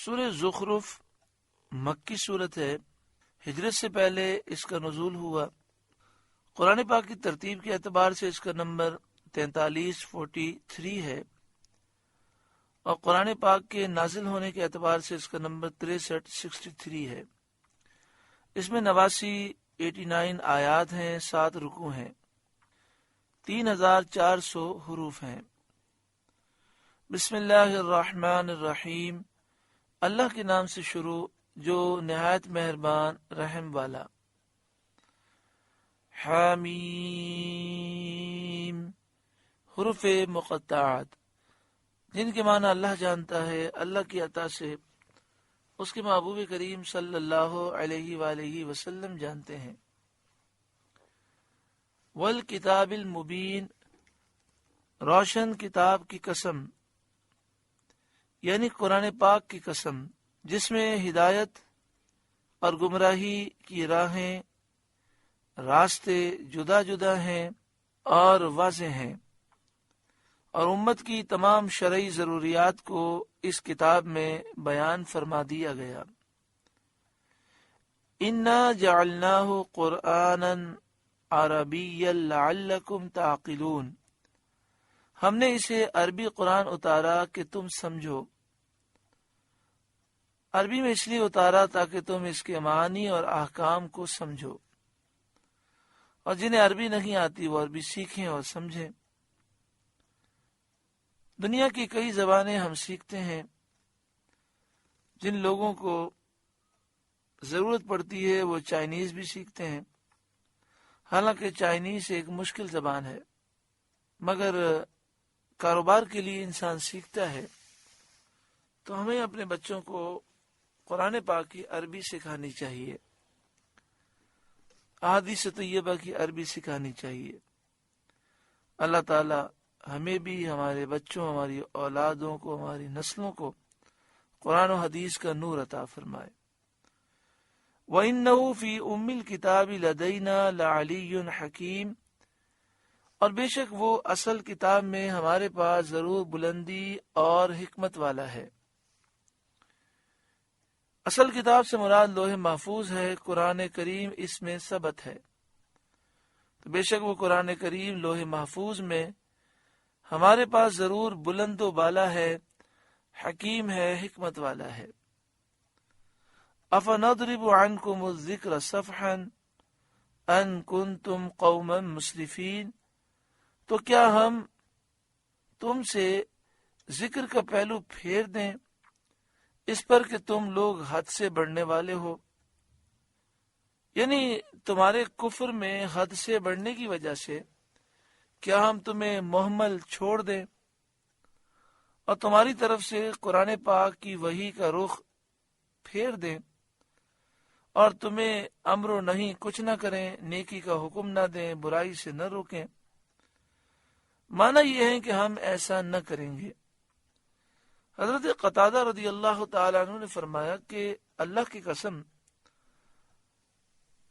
سورہ زخرف مکی صورت ہے، ہجرت سے پہلے اس کا نزول ہوا۔ قرآن پاک کی ترتیب کے اعتبار سے اس کا نمبر 4343 ہے، اور قرآن پاک کے نازل ہونے کے اعتبار سے اس کا نمبر 6363 ہے۔ اس میں 89 آیات ہیں، 7 رکوع ہیں، 3400 حروف ہیں۔ بسم اللہ الرحمن الرحیم، اللہ کے نام سے شروع جو نہایت مہربان رحم والا۔ حامیم، حروف مقطعات جن کے معنی اللہ جانتا ہے، اللہ کی عطا سے اس کے محبوب کریم صلی اللہ علیہ وآلہ وسلم جانتے ہیں۔ والکتاب المبین، روشن کتاب کی قسم، یعنی قرآن پاک کی قسم، جس میں ہدایت اور گمراہی کی راہیں، راستے جدا جدا ہیں اور واضح ہیں، اور امت کی تمام شرعی ضروریات کو اس کتاب میں بیان فرما دیا گیا۔ انا جعلناہ قرآنا عربیا لعلکم تعقلون، ہم نے اسے عربی قرآن اتارا کہ تم سمجھو۔ عربی میں اس لیے اتارا تاکہ تم اس کے معنی اور احکام کو سمجھو، اور جنہیں عربی نہیں آتی وہ عربی سیکھیں اور سمجھیں۔ دنیا کی کئی زبانیں ہم سیکھتے ہیں، جن لوگوں کو ضرورت پڑتی ہے وہ چائنیز بھی سیکھتے ہیں، حالانکہ چائنیز ایک مشکل زبان ہے، مگر کاروبار کے لیے انسان سیکھتا ہے۔ تو ہمیں اپنے بچوں کو قرآن پاک کی عربی سکھانی چاہیے، احادیث طیبہ کی عربی سکھانی چاہیے۔ اللہ تعالی ہمیں بھی، ہمارے بچوں، ہماری اولادوں کو، ہماری نسلوں کو قرآن و حدیث کا نور عطا فرمائے۔ وَإِنَّهُ فِي أُمِّ الْكِتَابِ لَدَيْنَا لَعَلِيٌّ حَكِيمٌ، اور بے شک وہ اصل کتاب میں ہمارے پاس ضرور بلندی اور حکمت والا ہے۔ اصل کتاب سے مراد لوح محفوظ ہے، قرآن کریم اس میں ثبت ہے، تو بے شک وہ قرآن کریم لوح محفوظ میں ہمارے پاس ضرور بلند و بالا ہے، حکیم ہے، حکمت والا ہے۔ أَفَنَضْرِبُ عَنْكُمُ الذِّكْرَ صَفْحًا أَن كُنْتُمْ قَوْمًا مُسْرِفِينَ، تو کیا ہم تم سے ذکر کا پہلو پھیر دیں اس پر کہ تم لوگ حد سے بڑھنے والے ہو، یعنی تمہارے کفر میں حد سے بڑھنے کی وجہ سے کیا ہم تمہیں محمل چھوڑ دیں اور تمہاری طرف سے قرآن پاک کی وحی کا رخ پھیر دیں، اور تمہیں امر و نہیں کچھ نہ کریں، نیکی کا حکم نہ دیں، برائی سے نہ روکیں۔ معنی یہ ہے کہ ہم ایسا نہ کریں گے۔ حضرت قتادہ رضی اللہ تعالیٰ عنہ نے فرمایا کہ اللہ کی قسم،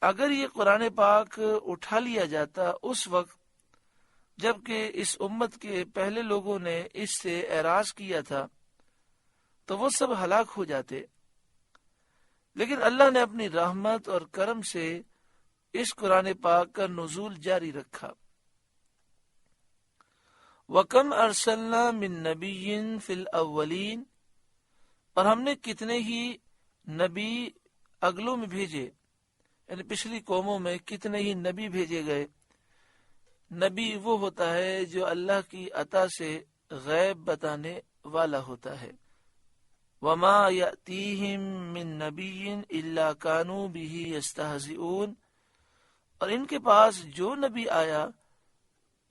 اگر یہ قرآن پاک اٹھا لیا جاتا اس وقت جبکہ اس امت کے پہلے لوگوں نے اس سے اعراض کیا تھا تو وہ سب ہلاک ہو جاتے، لیکن اللہ نے اپنی رحمت اور کرم سے اس قرآن پاک کا نزول جاری رکھا۔ وَكَمْ أَرْسَلْنَا مِن نَبِيٍّ فِي الْأَوَّلِينَ، اور ہم نے کتنے ہی نبی اگلوں میں بھیجے، یعنی پچھلی قوموں میں کتنے ہی نبی بھیجے گئے۔ نبی وہ ہوتا ہے جو اللہ کی عطا سے غیب بتانے والا ہوتا ہے۔ وَمَا يَأْتِيهِم مِّن نَّبِيٍّ إِلَّا كَانُوا بِهِ يَسْتَهْزِئُونَ، اور ان کے پاس جو نبی آیا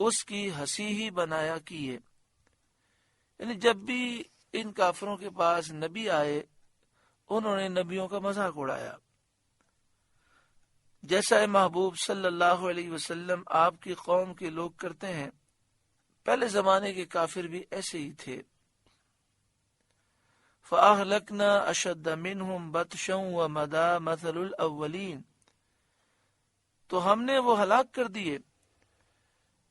اس کی ہنسی ہی بنایا کیے، یعنی جب بھی ان کافروں کے پاس نبی آئے انہوں نے نبیوں کا مذاق اڑایا، جیسا اے محبوب صلی اللہ علیہ وسلم آپ کی قوم کے لوگ کرتے ہیں۔ پہلے زمانے کے کافر بھی ایسے ہی تھے۔ فَأَهْلَكْنَا أَشَدَّ مِنْهُمْ بَطْشًا وَمَضَى مَثَلُ الْأَوَّلِينَ، تو ہم نے وہ ہلاک کر دیے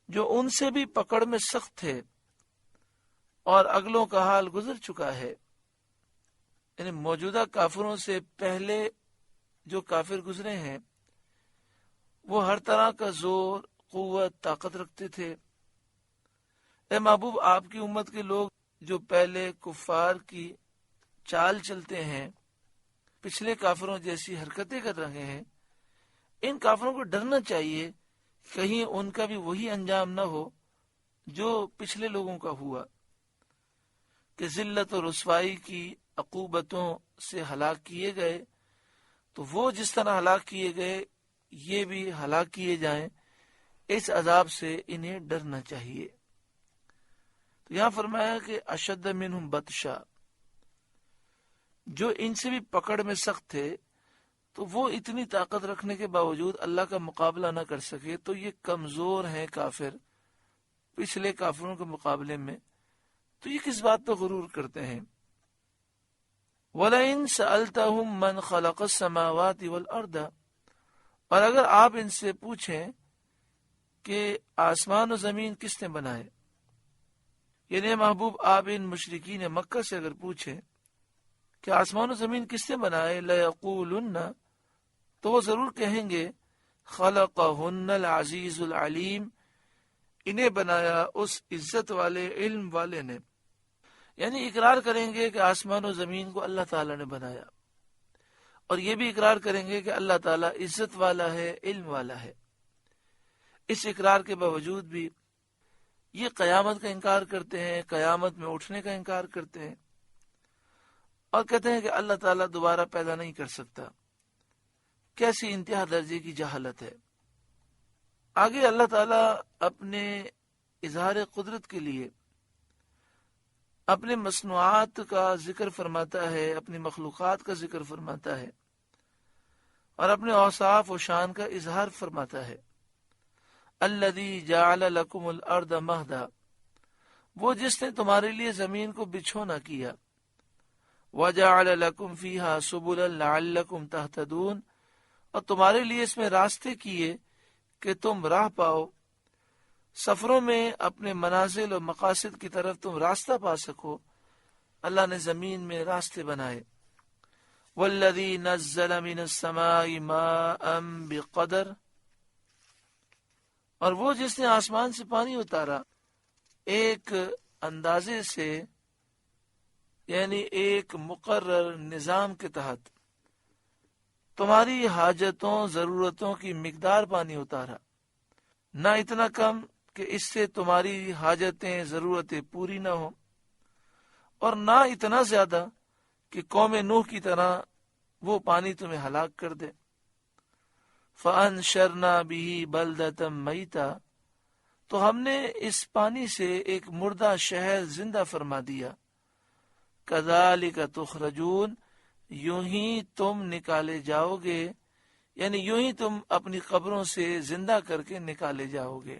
جو ان سے بھی پکڑ میں سخت تھے، اور اگلوں کا حال گزر چکا ہے۔ یعنی موجودہ کافروں سے پہلے جو کافر گزرے ہیں وہ ہر طرح کا زور، قوت، طاقت رکھتے تھے۔ اے محبوب، آپ کی امت کے لوگ جو پہلے کفار کی چال چلتے ہیں، پچھلے کافروں جیسی حرکتیں کر رہے ہیں، ان کافروں کو ڈرنا چاہیے کہیں ان کا بھی وہی انجام نہ ہو جو پچھلے لوگوں کا ہوا کہ ذلت و رسوائی کی عقوبتوں سے ہلاک کیے گئے، تو وہ جس طرح ہلاک کیے گئے یہ بھی ہلاک کیے جائیں۔ اس عذاب سے انہیں ڈرنا چاہیے۔ تو یہاں فرمایا کہ اشد منہم بطشا، جو ان سے بھی پکڑ میں سخت تھے، تو وہ اتنی طاقت رکھنے کے باوجود اللہ کا مقابلہ نہ کر سکے، تو یہ کمزور ہیں کافر پچھلے کافروں کے مقابلے میں، تو یہ کس بات پہ غرور کرتے ہیں؟ وَلَئِن سَأَلْتَهُم مَّنْ خَلَقَ السَّمَاوَاتِ وَالْأَرْضَ، اور اگر آپ ان سے پوچھیں کہ آسمان و زمین کس نے بنائے، یعنی محبوب آپ ان مشرکین مکہ سے اگر پوچھیں کہ آسمان و زمین کس نے بنائے، لَيَقُولُنَّ، تو وہ ضرور کہیں گے خَلَقَهُنَّ الْعَزِيزُ الْعَلِيمُ، انہیں بنایا اس عزت والے، علم والے نے۔ یعنی اقرار کریں گے کہ آسمان و زمین کو اللہ تعالیٰ نے بنایا، اور یہ بھی اقرار کریں گے کہ اللہ تعالیٰ عزت والا ہے، علم والا ہے۔ اس اقرار کے باوجود بھی یہ قیامت کا انکار کرتے ہیں، قیامت میں اٹھنے کا انکار کرتے ہیں، اور کہتے ہیں کہ اللہ تعالیٰ دوبارہ پیدا نہیں کر سکتا۔ کیسی انتہا درجے کی جہالت ہے۔ آگے اللہ تعالیٰ اپنے اظہار قدرت کے لیے اپنے مصنوعات کا ذکر فرماتا ہے، اپنی مخلوقات کا ذکر فرماتا ہے، اور اپنے اوصاف و شان کا اظہار فرماتا ہے۔ الذی جعل لکم الارض مہدا، وہ جس نے تمہارے لیے زمین کو بچھونا کیا۔ وجعل لکم فیہا سبلا لعلکم تہتدون، اور تمہارے لیے اس میں راستے کیے کہ تم راہ پاؤ، سفروں میں اپنے منازل و مقاصد کی طرف تم راستہ پا سکو۔ اللہ نے زمین میں راستے بنائے۔ والذی نزل من السماء ماء بقدر، اور وہ جس نے آسمان سے پانی اتارا ایک اندازے سے، یعنی ایک مقرر نظام کے تحت، تمہاری حاجتوں، ضرورتوں کی مقدار پانی اتارا، نہ اتنا کم کہ اس سے تمہاری حاجتیں، ضرورتیں پوری نہ ہوں، اور نہ اتنا زیادہ کہ قوم نوح کی طرح وہ پانی تمہیں ہلاک کر دے۔ فَأَنشَرْنَا بِهِ بَلْدَةً مَيْتًا، تو ہم نے اس پانی سے ایک مردہ شہر زندہ فرما دیا۔ كَذَلِكَ تُخْرَجُونَ، یوں ہی تم نکالے جاؤ گے، یعنی یوں ہی تم اپنی قبروں سے زندہ کر کے نکالے جاؤ گے۔